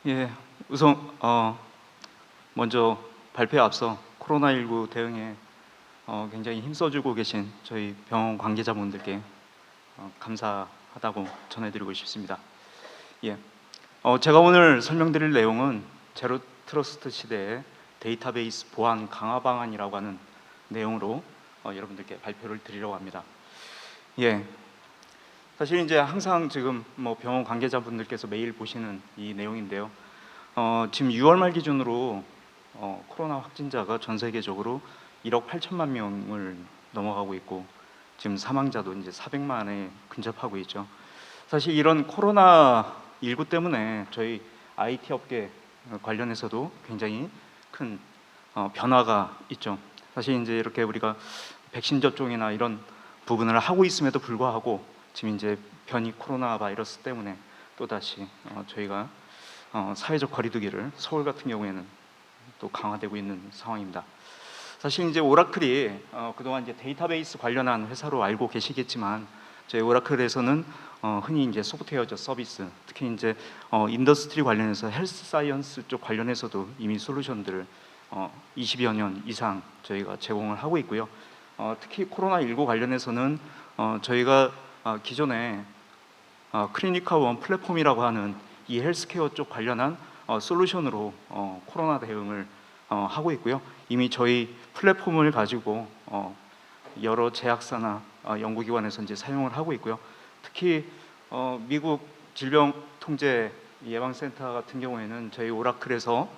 예, 우선 먼저 발표에 앞서 코로나19 대응에 굉장히 힘써주고 계신 저희 병원 관계자분들께 감사하다고 전해드리고 싶습니다. 예, 제가 오늘 설명드릴 내용은 제로 트러스트 시대의 데이터베이스 보안 강화 방안이라고 하는 내용으로 여러분들께 발표를 드리려고 합니다. 예, 사실 이제 항상 지금 병원 관계자분들께서 매일 보시는 이 내용인데요. 지금 6월 말 기준으로 코로나 확진자가 전 세계적으로 1억 8천만 명을 넘어가고 있고 지금 사망자도 이제 400만에 근접하고 있죠. 사실 이런 코로나19 때문에 저희 IT 업계 관련해서도 굉장히 큰 변화가 있죠. 사실 이제 이렇게 우리가 백신 접종이나 이런 부분을 하고 있음에도 불구하고 지금 이제 변이 코로나 바이러스 때문에 또다시 저희가 사회적 거리두기를 서울 같은 경우에는 또 강화되고 있는 상황입니다. 사실 이제 오라클이 그동안 이제 데이터베이스 관련한 회사로 알고 계시겠지만 저희 오라클에서는 흔히 이제 소프트웨어 서비스, 특히 이제 인더스트리 관련해서 헬스 사이언스 쪽 관련해서도 이미 솔루션들을 20여 년 이상 저희가 제공을 하고 있고요. 특히 코로나19 관련해서는 저희가 기존에 클리니카 원 플랫폼이라고 하는 이 헬스케어 쪽 관련한 솔루션으로 코로나 대응을 하고 있고요. 이미 저희 플랫폼을 가지고 여러 제약사나 연구기관에서 이제 사용을 하고 있고요. 특히 미국 질병통제예방센터 같은 경우에는 저희 오라클에서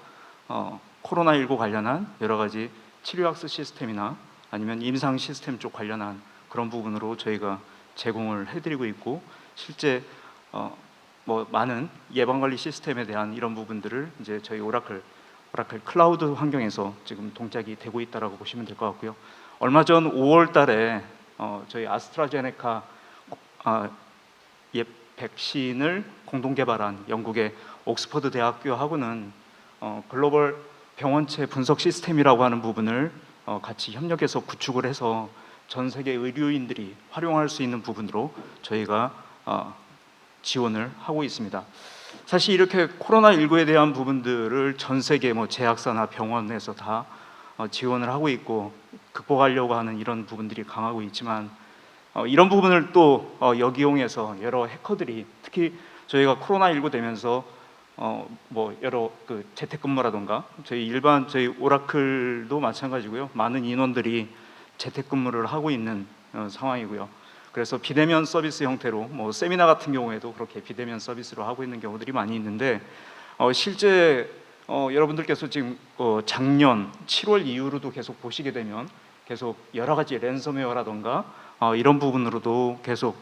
코로나19 관련한 여러 가지 치료학습 시스템이나 아니면 임상 시스템 쪽 관련한 그런 부분으로 저희가 제공을 해드리고 있고, 실제 많은 예방관리 시스템에 대한 이런 부분들을 이제 저희 오라클 클라우드 환경에서 지금 동작이 되고 있다라고 보시면 될 것 같고요. 얼마 전 5월달에 저희 아스트라제네카 백신을 공동 개발한 영국의 옥스퍼드 대학교하고는 글로벌 병원체 분석 시스템이라고 하는 부분을 같이 협력해서 구축을 해서 전 세계 의료인들이 활용할 수 있는 부분으로 저희가 지원을 하고 있습니다. 사실 이렇게 코로나19에 대한 부분들을 전 세계 제약사나 병원에서 다 지원을 하고 있고 극복하려고 하는 이런 부분들이 강하고 있지만 이런 부분을 또 역이용해서 여러 해커들이, 특히 저희가 코로나19 되면서 여러 재택근무라던가 저희 오라클도 마찬가지고요. 많은 인원들이 재택근무를 하고 있는 상황이고요. 그래서 비대면 서비스 형태로 세미나 같은 경우에도 그렇게 비대면 서비스로 하고 있는 경우들이 많이 있는데 실제 여러분들께서 지금 작년 7월 이후로도 계속 보시게 되면 계속 여러 가지 랜섬웨어라던가 이런 부분으로도 계속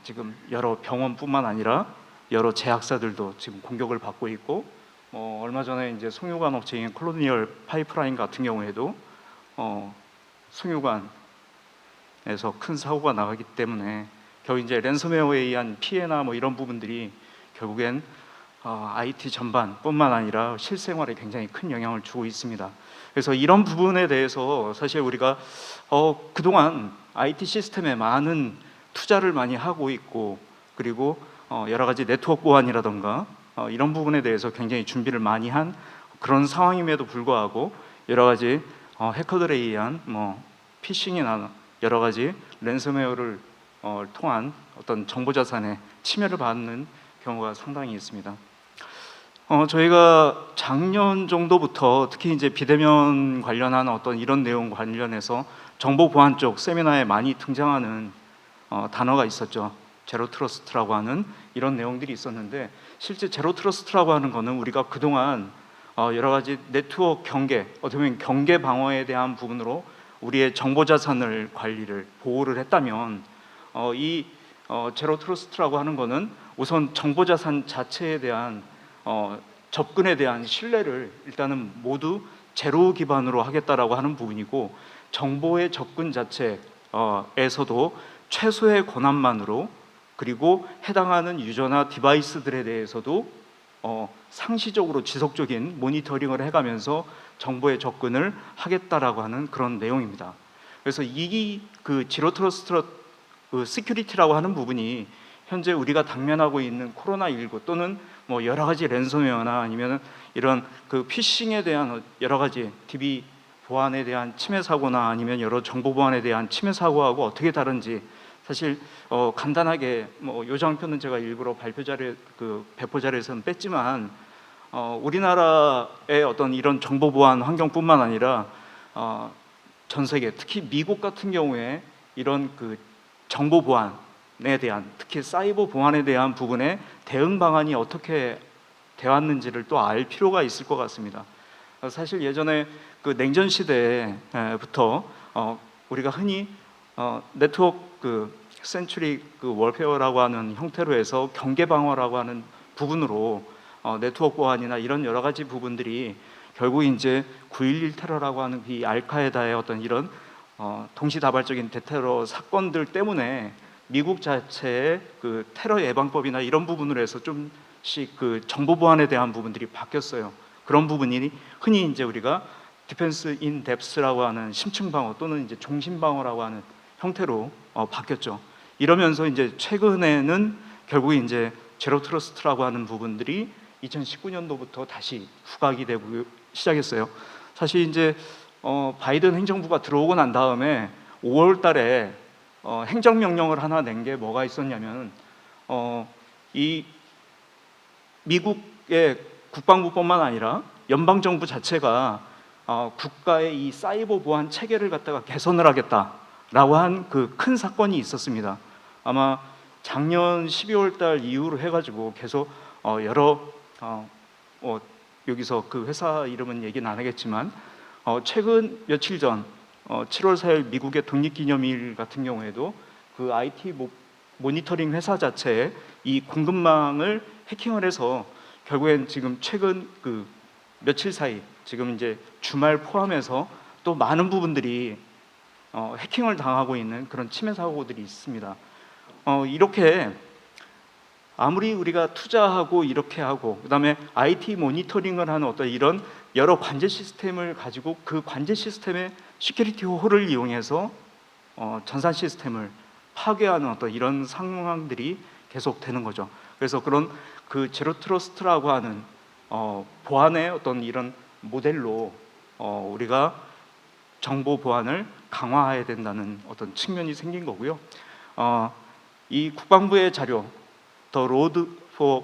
지금 여러 병원뿐만 아니라 여러 제약사들도 지금 공격을 받고 있고, 얼마 전에 이제 송유관 업체인 콜로니얼 파이프라인 같은 경우에도 송유관에서 큰 사고가 나가기 때문에 결국 이제 랜섬웨어에 의한 피해나 이런 부분들이 결국엔 IT 전반뿐만 아니라 실생활에 굉장히 큰 영향을 주고 있습니다. 그래서 이런 부분에 대해서 사실 우리가 그동안 IT 시스템에 많은 투자를 많이 하고 있고, 그리고 여러 가지 네트워크 보안이라던가 이런 부분에 대해서 굉장히 준비를 많이 한 그런 상황임에도 불구하고 여러 가지 해커들에 의한 피싱이나 여러 가지 랜섬웨어를 통한 어떤 정보 자산에 침해를 받는 경우가 상당히 있습니다. 저희가 작년 정도부터 특히 이제 비대면 관련한 어떤 이런 내용 관련해서 정보 보안 쪽 세미나에 많이 등장하는 단어가 있었죠. 제로 트러스트라고 하는 이런 내용들이 있었는데, 실제 제로 트러스트라고 하는 거는 우리가 그동안 여러 가지 네트워크 경계, 어떻게 보면 경계 방어에 대한 부분으로 우리의 정보 자산을 관리를 보호를 했다면 이 제로 트러스트라고 하는 거는 우선 정보 자산 자체에 대한 접근에 대한 신뢰를 일단은 모두 제로 기반으로 하겠다라고 하는 부분이고, 정보의 접근 자체에서도 최소의 권한만으로, 그리고 해당하는 유저나 디바이스들에 대해서도 상시적으로 지속적인 모니터링을 해가면서 정보의 접근을 하겠다라고 하는 그런 내용입니다. 그래서 이 제로 트러스트 시큐리티라고 하는 부분이 현재 우리가 당면하고 있는 코로나19 또는 뭐 여러 가지 랜섬웨어나 아니면 이런 그 피싱에 대한 여러 가지 DB 보안에 대한 침해 사고나 아니면 여러 정보 보안에 대한 침해 사고하고 어떻게 다른지 사실 간단하게 뭐 요장표는 제가 일부러 발표 자료 배포 자료에서는 뺐지만 우리나라의 어떤 이런 정보 보안 환경뿐만 아니라 전 세계 특히 미국 같은 경우에 이런 그 정보 보안에 대한 특히 사이버 보안에 대한 부분에 대응 방안이 어떻게 되었는지를 또 알 필요가 있을 것 같습니다. 사실 예전에 그 냉전 시대부터 우리가 흔히 네트워크 센츄리 월페어라고 하는 형태로 해서 경계 방어라고 하는 부분으로 네트워크 보안이나 이런 여러 가지 부분들이 결국 이제 9.11 테러라고 하는 이 알카에다의 어떤 이런 동시다발적인 대테러 사건들 때문에 미국 자체의 그 테러 예방법이나 이런 부분으로 해서 좀씩 그 정보 보안에 대한 부분들이 바뀌었어요. 그런 부분이 흔히 이제 우리가 디펜스 인 뎁스라고 하는 심층 방어 또는 이제 종신 방어라고 하는 형태로 바뀌었죠. 이러면서 이제 최근에는 결국 이제 제로 트러스트라고 하는 부분들이 2019년도부터 다시 부각이 되고 시작했어요. 사실 이제 바이든 행정부가 들어오고 난 다음에 5월 달에 행정명령을 하나 낸 게 뭐가 있었냐면 이 미국의 국방부뿐만 아니라 연방정부 자체가 국가의 이 사이버 보안 체계를 갖다가 개선을 하겠다라고 한 그 큰 사건이 있었습니다. 아마 작년 12월 달 이후로 해가지고 계속 여러 여기서 그 회사 이름은 얘기는 안 하겠지만 최근 며칠 전 7월 4일 미국의 독립기념일 같은 경우에도 그 IT 모니터링 회사 자체에 이 공급망을 해킹을 해서 결국엔 지금 최근 그 며칠 사이 지금 이제 주말 포함해서 또 많은 부분들이 해킹을 당하고 있는 그런 침해 사고들이 있습니다. 이렇게 아무리 우리가 투자하고 이렇게 하고 그다음에 IT 모니터링을 하는 어떤 이런 여러 관제 시스템을 가지고 그 관제 시스템의 시큐리티 홀을 이용해서 전산 시스템을 파괴하는 어떤 이런 상황들이 계속되는 거죠. 그래서 그런 그 제로 트러스트라고 하는 보안의 어떤 이런 모델로 우리가 정보 보안을 강화해야 된다는 어떤 측면이 생긴 거고요. 이 국방부의 자료 The Road for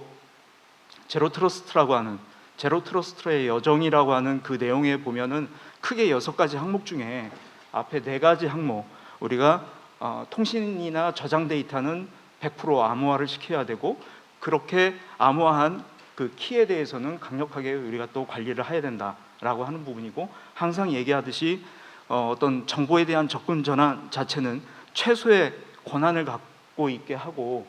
Zero Trust라고 하는 제로 트러스트의 여정이라고 하는 그 내용에 보면은 크게 6가지 항목 중에 앞에 4가지 항목 우리가 통신이나 저장 데이터는 100% 암호화를 시켜야 되고 그렇게 암호화한 그 키에 대해서는 강력하게 우리가 또 관리를 해야 된다라고 하는 부분이고 항상 얘기하듯이 어떤 정보에 대한 접근 전환 자체는 최소의 권한을 갖고 있게 하고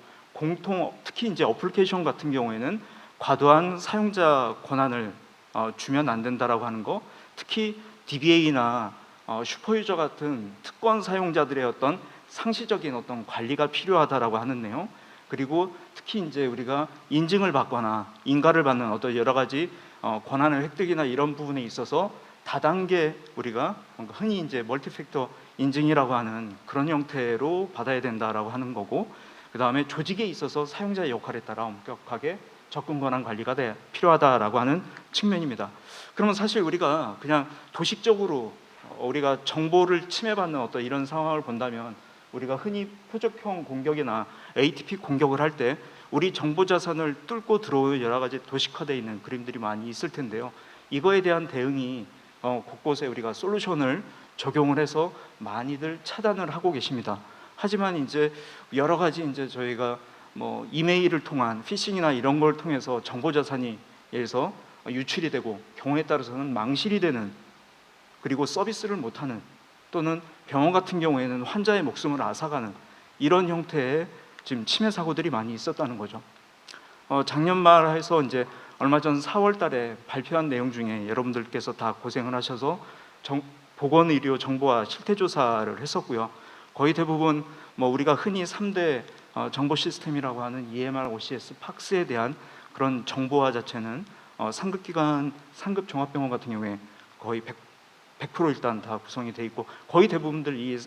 특히 이제 어플리케이션 같은 경우에는 과도한 사용자 권한을 주면 안 된다라고 하는 거 특히 DBA나 슈퍼유저 같은 특권 사용자들의 어떤 상시적인 어떤 관리가 필요하다라고 하는 내용 그리고 특히 이제 우리가 인증을 받거나 인가를 받는 어떤 여러 가지 권한을 획득이나 이런 부분에 있어서 다단계 우리가 흔히 이제 멀티팩터 인증이라고 하는 그런 형태로 받아야 된다라고 하는 거고 그 다음에 조직에 있어서 사용자의 역할에 따라 엄격하게 접근 권한 관리가 필요하다라고 하는 측면입니다. 그러면 사실 우리가 그냥 도식적으로 우리가 정보를 침해받는 어떤 이런 상황을 본다면 우리가 흔히 표적형 공격이나 ATP 공격을 할 때 우리 정보 자산을 뚫고 들어올 여러 가지 도식화되어 있는 그림들이 많이 있을 텐데요. 이거에 대한 대응이 곳곳에 우리가 솔루션을 적용을 해서 많이들 차단을 하고 계십니다. 하지만 이제 여러 가지 이제 저희가 뭐 이메일을 통한 피싱이나 이런 걸 통해서 정보 자산이 예를 들어서 유출이 되고 경우에 따라서는 망실이 되는 그리고 서비스를 못하는 또는 병원 같은 경우에는 환자의 목숨을 앗아가는 이런 형태의 지금 침해 사고들이 많이 있었다는 거죠. 작년 말해서 이제 얼마 전 4월 달에 발표한 내용 중에 여러분들께서 다 고생을 하셔서 보건의료 정보화 실태조사를 했었고요. 거의 대부분 뭐 우리가 흔히 3대 정보 시스템이라고 하는 EMR, OCS, PACS에 대한 그런 정보화 자체는 상급기관, 상급종합병원 같은 경우에 거의 100% 일단 다 구성이 돼 있고 거의 대부분들 이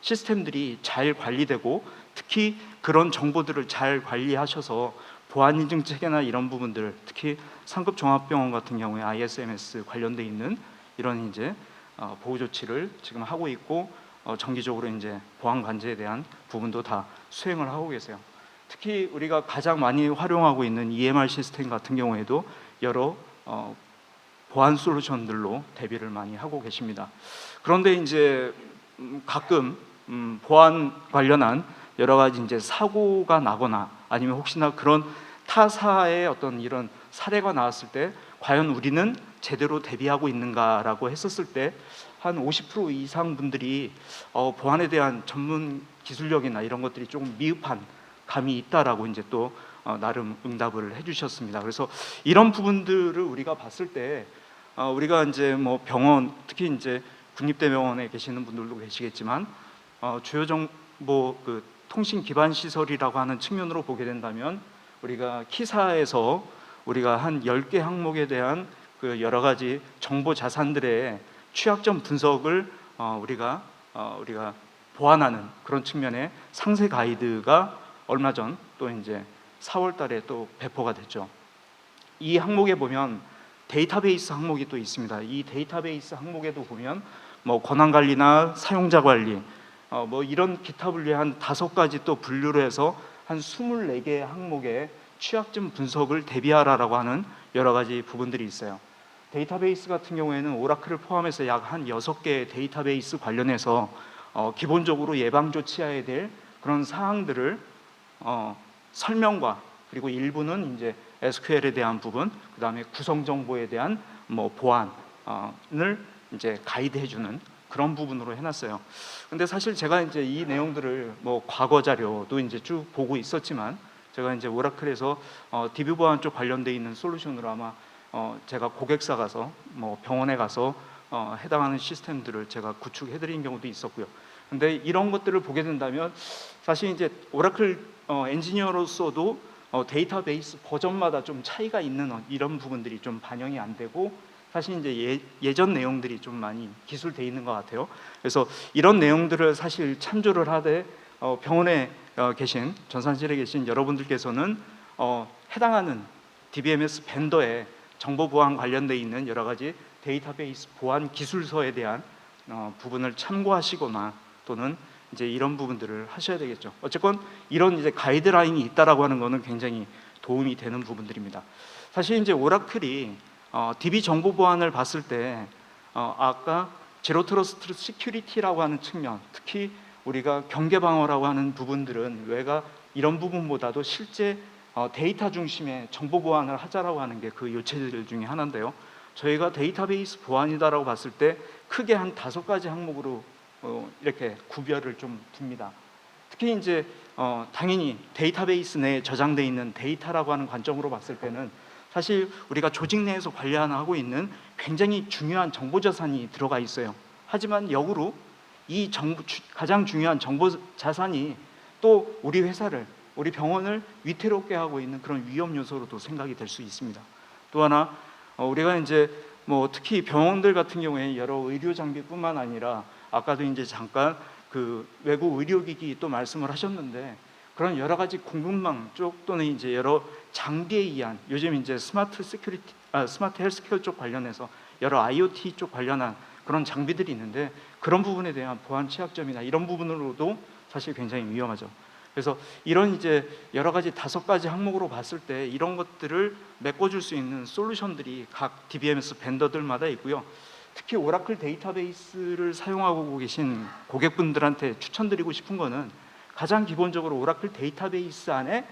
시스템들이 잘 관리되고 특히 그런 정보들을 잘 관리하셔서 보안 인증 체계나 이런 부분들, 특히 상급 종합병원 같은 경우에 ISMS 관련돼 있는 이런 이제 보호 조치를 지금 하고 있고 정기적으로 이제 보안 관제에 대한 부분도 다 수행을 하고 계세요. 특히 우리가 가장 많이 활용하고 있는 EMR 시스템 같은 경우에도 여러 보안 솔루션들로 대비를 많이 하고 계십니다. 그런데 이제 가끔 보안 관련한 여러 가지 이제 사고가 나거나 아니면 혹시나 그런 타사의 어떤 이런 사례가 나왔을 때 과연 우리는 제대로 대비하고 있는가라고 했었을 때 한 50% 이상 분들이 보안에 대한 전문 기술력이나 이런 것들이 조금 미흡한 감이 있다라고 이제 또 나름 응답을 해주셨습니다. 그래서 이런 부분들을 우리가 봤을 때 우리가 이제 뭐 병원, 특히 이제 국립대병원에 계시는 분들도 계시겠지만 주요 정보 그 통신 기반 시설이라고 하는 측면으로 보게 된다면 우리가 키사에서 우리가 한 10개 항목에 대한 그 여러 가지 정보 자산들의 취약점 분석을 우리가 보완하는 그런 측면의 상세 가이드가 얼마 전 또 이제 4월 달에 또 배포가 됐죠. 이 항목에 보면 데이터베이스 항목이 또 있습니다. 이 데이터베이스 항목에도 보면 뭐 권한 관리나 사용자 관리 뭐 이런 기타 분류의 한 5가지 또 분류를 해서 한 24개의 항목의 취약점 분석을 대비하라라고 하는 여러 가지 부분들이 있어요. 데이터베이스 같은 경우에는 오라클을 포함해서 약 한 6개의 데이터베이스 관련해서 기본적으로 예방 조치해야 될 그런 사항들을 설명과 그리고 일부는 이제 SQL에 대한 부분, 그 다음에 구성 정보에 대한 뭐 보안을 이제 가이드해주는 그런 부분으로 해놨어요. 근데 사실 제가 이제 이 내용들을 뭐 과거 자료도 이제 쭉 보고 있었지만 제가 이제 오라클에서 DB 보안 쪽 관련돼 있는 솔루션으로 아마 제가 고객사 가서 뭐 병원에 가서 해당하는 시스템들을 제가 구축해드린 경우도 있었고요. 근데 이런 것들을 보게 된다면 사실 이제 오라클 엔지니어로서도 데이터베이스 버전마다 좀 차이가 있는 이런 부분들이 좀 반영이 안 되고 사실 이제 예전 내용들이 좀 많이 기술돼 있는 것 같아요. 그래서 이런 내용들을 사실 참조를 하되 병원에 계신 전산실에 계신 여러분들께서는 해당하는 DBMS 벤더에 정보 보안 관련돼 있는 여러 가지 데이터베이스 보안 기술서에 대한 부분을 참고하시거나 또는 이제 이런 부분들을 하셔야 되겠죠. 어쨌건 이런 이제 가이드라인이 있다라고 하는 것은 굉장히 도움이 되는 부분들입니다. 사실 이제 오라클이 DB 정보 보안을 봤을 때 아까 제로 트러스트 시큐리티라고 하는 측면, 특히 우리가 경계 방어라고 하는 부분들은 외가 이런 부분보다도 실제 데이터 중심의 정보 보안을 하자라고 하는 게 그 요체들 중에 하나인데요. 저희가 데이터베이스 보안이다라고 봤을 때 크게 한 5가지 항목으로 이렇게 구별을 좀 둡니다. 특히 이제 당연히 데이터베이스 내에 저장되어 있는 데이터라고 하는 관점으로 봤을 때는 사실 우리가 조직 내에서 관리하고 있는 굉장히 중요한 정보 자산이 들어가 있어요. 하지만 역으로 이 가장 중요한 정보 자산이 또 우리 회사를, 우리 병원을 위태롭게 하고 있는 그런 위험 요소로도 생각이 될 수 있습니다. 또 하나 우리가 이제 뭐 특히 병원들 같은 경우에 여러 의료 장비뿐만 아니라 아까도 이제 잠깐 그 외부 의료기기 또 말씀을 하셨는데 그런 여러 가지 공급망 쪽 또는 이제 여러 장비에 의한 요즘 이제 스마트 헬스케어 쪽 관련해서 여러 IoT 쪽 관련한 그런 장비들이 있는데 그런 부분에 대한 보안 취약점이나 이런 부분으로도 사실 굉장히 위험하죠. 그래서 이런 이제 여러 가지 5가지 항목으로 봤을 때 이런 것들을 메꿔줄 수 있는 솔루션들이 각 DBMS 벤더들마다 있고요. 특히 오라클 데이터베이스를 사용하고 계신 고객분들한테 추천드리고 싶은 거는 가장 기본적으로 오라클 데이터베이스 안에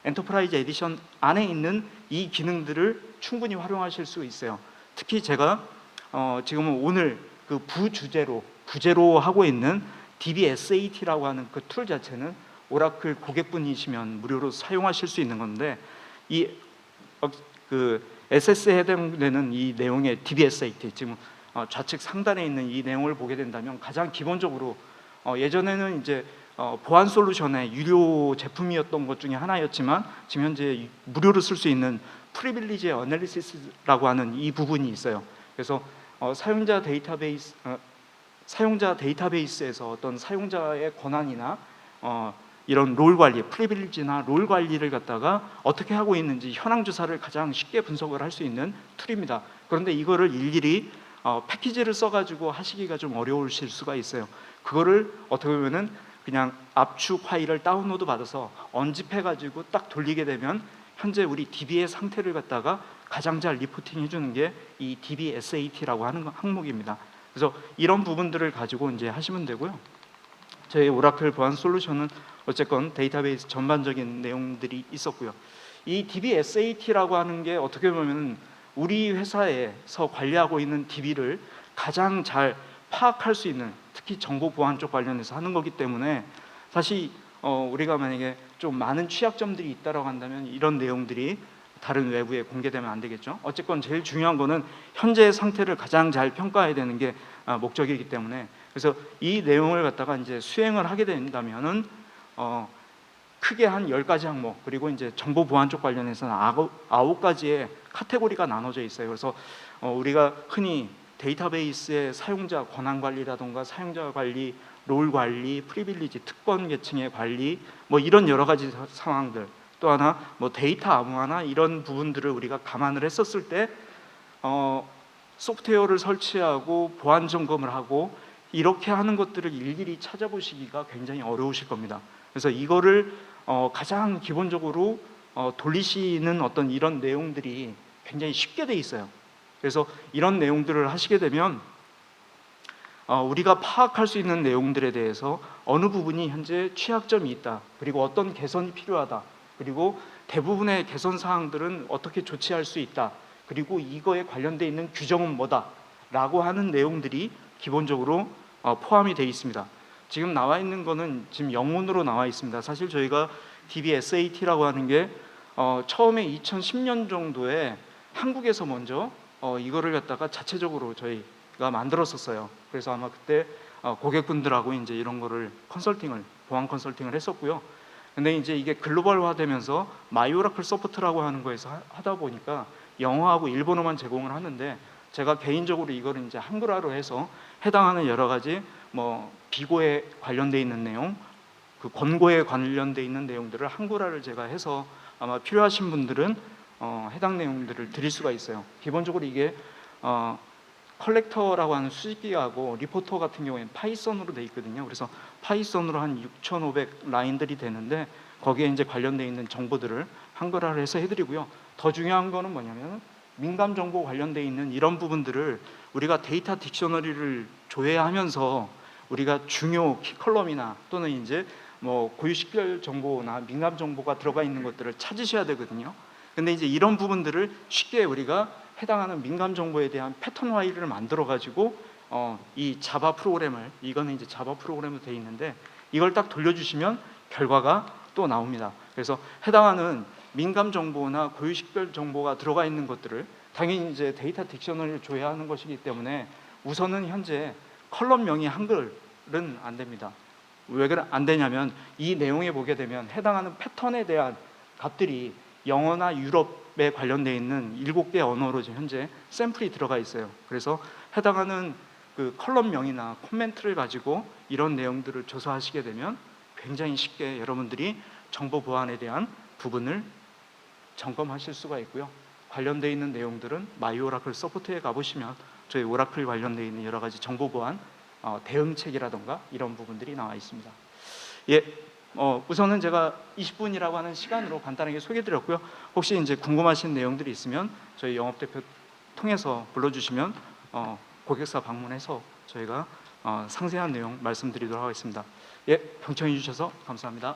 엔터프라이즈 에디션 안에 있는 이 기능들을 충분히 활용하실 수 있어요. 특히 제가 지금은 오늘 그 부제로 하고 있는 DBSAT라고 하는 그 툴 자체는 오라클 고객분이시면 무료로 사용하실 수 있는 건데 그 SS에 해당되는 이 내용의 DBSAT 지금 좌측 상단에 있는 이 내용을 보게 된다면 가장 기본적으로 예전에는 이제 보안 솔루션의 유료 제품이었던 것 중에 하나였지만 지금 현재 무료로 쓸 수 있는 프리빌리지 애널리시스라고 하는 이 부분이 있어요. 그래서 사용자 데이터베이스 사용자 데이터베이스에서 어떤 사용자의 권한이나 이런 롤 관리, 프리빌리지나 롤 관리를 갖다가 어떻게 하고 있는지 현황 조사를 가장 쉽게 분석을 할 수 있는 툴입니다. 그런데 이거를 일일이 패키지를 써가지고 하시기가 좀 어려우실 수가 있어요. 그거를 어떻게 보면은 그냥 압축 파일을 다운로드 받아서 언집해가지고 딱 돌리게 되면 현재 우리 DB의 상태를 갖다가 가장 잘 리포팅 해주는 게 이 DB SAT라고 하는 항목입니다. 그래서 이런 부분들을 가지고 이제 하시면 되고요. 저희 오라클 보안 솔루션은 어쨌건 데이터베이스 전반적인 내용들이 있었고요. 이 DB SAT라고 하는 게 어떻게 보면 우리 회사에서 관리하고 있는 DB를 가장 잘 파악할 수 있는, 특히 정보 보안 쪽 관련해서 하는 거기 때문에 사실 우리가 만약에 좀 많은 취약점들이 있다라고 한다면 이런 내용들이 다른 외부에 공개되면 안 되겠죠. 어쨌건 제일 중요한 거는 현재의 상태를 가장 잘 평가해야 되는 게 목적이기 때문에, 그래서 이 내용을 갖다가 이제 수행을 하게 된다면은 크게 한 10가지 항목, 그리고 이제 정보 보안 쪽 관련해서는 9가지의 카테고리가 나눠져 있어요. 그래서 우리가 흔히 데이터베이스의 사용자 권한 관리라던가 사용자 관리, 롤 관리, 프리빌리지, 특권 계층의 관리, 뭐 이런 여러 가지 상황들, 또 하나 뭐 데이터 암호화나 이런 부분들을 우리가 감안을 했었을 때 소프트웨어를 설치하고 보안 점검을 하고 이렇게 하는 것들을 일일이 찾아보시기가 굉장히 어려우실 겁니다. 그래서 이거를 가장 기본적으로 돌리시는 어떤 이런 내용들이 굉장히 쉽게 돼 있어요. 그래서 이런 내용들을 하시게 되면 우리가 파악할 수 있는 내용들에 대해서 어느 부분이 현재 취약점이 있다, 그리고 어떤 개선이 필요하다, 그리고 대부분의 개선 사항들은 어떻게 조치할 수 있다, 그리고 이거에 관련되어 있는 규정은 뭐다 라고 하는 내용들이 기본적으로 포함이 되어 있습니다. 지금 나와 있는 거는 지금 영문으로 나와 있습니다. 사실 저희가 DB SAT라고 하는 게 처음에 2010년 정도에 한국에서 먼저 이거를 갖다가 자체적으로 저희가 만들었었어요. 그래서 아마 그때 고객분들하고 이제 이런 거를 보안 컨설팅을 했었고요. 근데 이제 이게 글로벌화되면서 마이오라클 서포트라고 하는 거에서 하다 보니까 영어하고 일본어만 제공을 하는데, 제가 개인적으로 이거를 이제 한글화로 해서 해당하는 여러 가지 뭐 비고에 관련돼 있는 내용, 그 권고에 관련돼 있는 내용들을 한글화를 제가 해서 아마 필요하신 분들은 해당 내용들을 드릴 수가 있어요. 기본적으로 이게 컬렉터라고 하는 수집기하고 리포터 같은 경우에는 파이썬으로 돼 있거든요. 그래서 파이썬으로 한 6,500 라인들이 되는데 거기에 이제 관련돼 있는 정보들을 한글화를 해서 해드리고요. 더 중요한 거는 뭐냐면 민감 정보 관련돼 있는 이런 부분들을 우리가 데이터 딕셔너리를 조회하면서 우리가 중요 키컬럼이나 또는 이제 뭐 고유 식별 정보나 민감 정보가 들어가 있는 것들을 찾으셔야 되거든요. 근데 이제 이런 부분들을 쉽게 우리가 해당하는 민감 정보에 대한 패턴 파일을 만들어 가지고 이 자바 프로그램을, 이거는 이제 자바 프로그램으로 되어 있는데 이걸 딱 돌려주시면 결과가 또 나옵니다. 그래서 해당하는 민감 정보나 고유 식별 정보가 들어가 있는 것들을 당연히 이제 데이터 딕셔너리를 조회하는 것이기 때문에 우선은 현재 컬럼명이 한글은 안 됩니다. 왜 안 되냐면 이 내용에 보게 되면 해당하는 패턴에 대한 값들이 영어나 유럽에 관련되어 있는 7개 언어로 현재 샘플이 들어가 있어요. 그래서 해당하는 그 컬럼명이나 코멘트를 가지고 이런 내용들을 조사하시게 되면 굉장히 쉽게 여러분들이 정보 보안에 대한 부분을 점검하실 수가 있고요. 관련되어 있는 내용들은 마이 오라클 서포트에 가보시면 저희 오라클 관련되어 있는 여러 가지 정보 보안 대응책이라던가 이런 부분들이 나와 있습니다. 예, 우선은 제가 20분이라고 하는 시간으로 간단하게 소개드렸고요. 혹시 이제 궁금하신 내용들이 있으면 저희 영업대표 통해서 불러주시면 고객사 방문해서 저희가 상세한 내용 말씀드리도록 하겠습니다. 예, 경청해 주셔서 감사합니다.